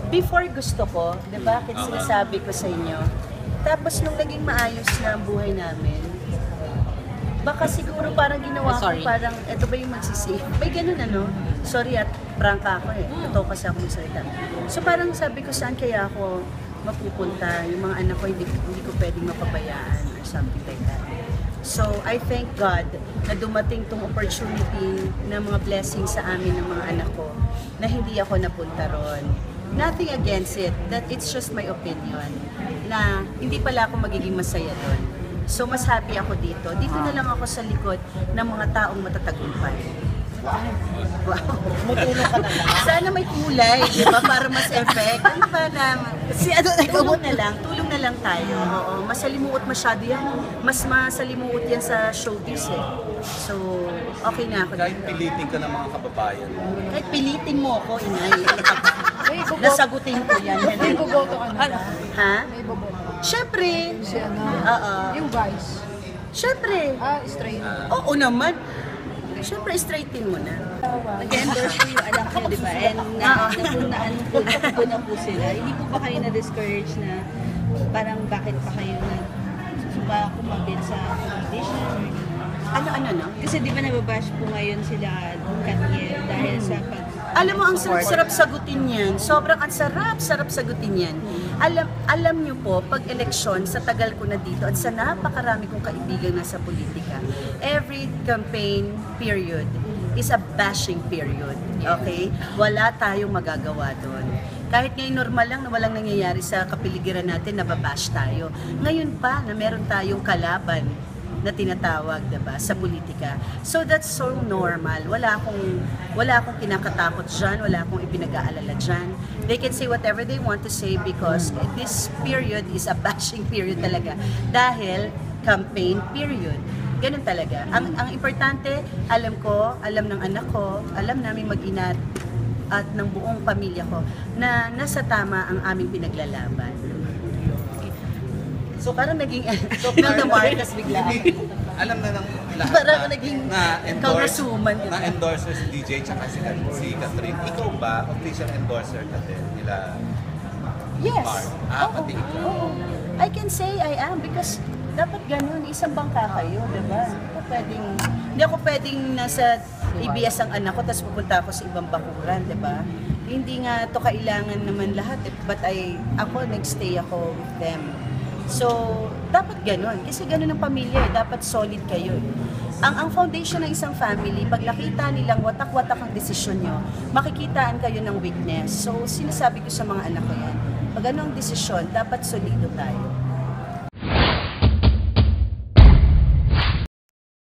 Before gusto ko, di ba? Kasi sinasabi ko sa inyo. Tapos nung naging maayos na ang buhay namin, baka siguro parang ginawa ko, parang eto ba yung magsisave? May ganun ano? Sorry at prangka ako eh. Totoo kasi ako magsalita. So parang sabi ko, saan kaya ako mapupunta? Yung mga anak ko hindi ko pwedeng mapabayaan or something like that. So I thank God na dumating tong opportunity na mga blessings sa amin ng mga anak ko na hindi ako napunta ron. Nothing against it, that it's just my opinion na hindi pala ako magiging masaya doon. So mas happy ako dito. Dito na lang ako sa likod ng mga taong matatagumpay. Wow. Mutulong ka na lang. Sana may kulay, di ba? Para mas effect. Ano ba lang? Tulong na lang. Tulong na lang tayo. Oo. Masalimuot masyado yan. Mas masalimuot yan sa showbiz eh. So, okay na ako Kahit dito. pilitin ka ng mga kababayan. Kahit pilitin mo ako, inay. Nasagutin ko yan. May boboto ka na ba? Ha? May boboto. Siyempre. Si ano? Oo. Yung vice. Siyempre. Straight. Oo naman. Siyempre, straightin mo na. Nag-endorse po yung anak niyo, di ba? And napunaan na po sila. Hindi po ba kayo na-discourage na parang bakit pa kayo kumabit sa competition? Ano? Kasi di ba nababash po ngayon sila Katniel dahil sa pag... Alam mo, ang sarap-sarap sagutin yan. Sobrang ang sarap-sarap sagutin yan. Alam nyo po, pag eleksyon, sa tagal ko na dito at sa napakarami kong kaibigan na sa politika, every campaign period is a bashing period. Okay? Wala tayong magagawa doon. Kahit ngayon normal lang na walang nangyayari sa kapiligiran natin, nababash tayo. Ngayon pa na meron tayong kalaban na tinatawag, diba, sa politika. So that's so normal. Wala akong kinakatakot dyan, wala akong ipinag-aalala dyan. They can say whatever they want to say because this period is a bashing period talaga. Dahil campaign period. Ganun talaga. Ang importante, alam ng anak ko, alam namin mag-ina at ng buong pamilya ko na nasa tama ang aming pinaglalaban. So parang naging Imelda Marcos bigla. Alam na ng lahat Parang naging congresswoman. na endorser si DJ tsaka si Catherine. Ikaw ba, official endorser ka din nila? Yes. Pati ikaw. Oo. I can say I am because dapat ganun, isang bangka kayo, diba? Hindi ako pwedeng nasa ABS ang anak ko tapos pupunta ako sa ibang bakuran, diba? Hindi nga to kailangan naman lahat, but ako nagstay ako with them. So, dapat ganun. Kasi ganun ang pamilya, dapat solid kayo. Ang foundation ng isang family, pag nakita nilang watak-watak ang desisyon nyo, makikitaan kayo ng weakness. So, sinasabi ko sa mga anak ko yan, pag ano ang desisyon, dapat solido tayo.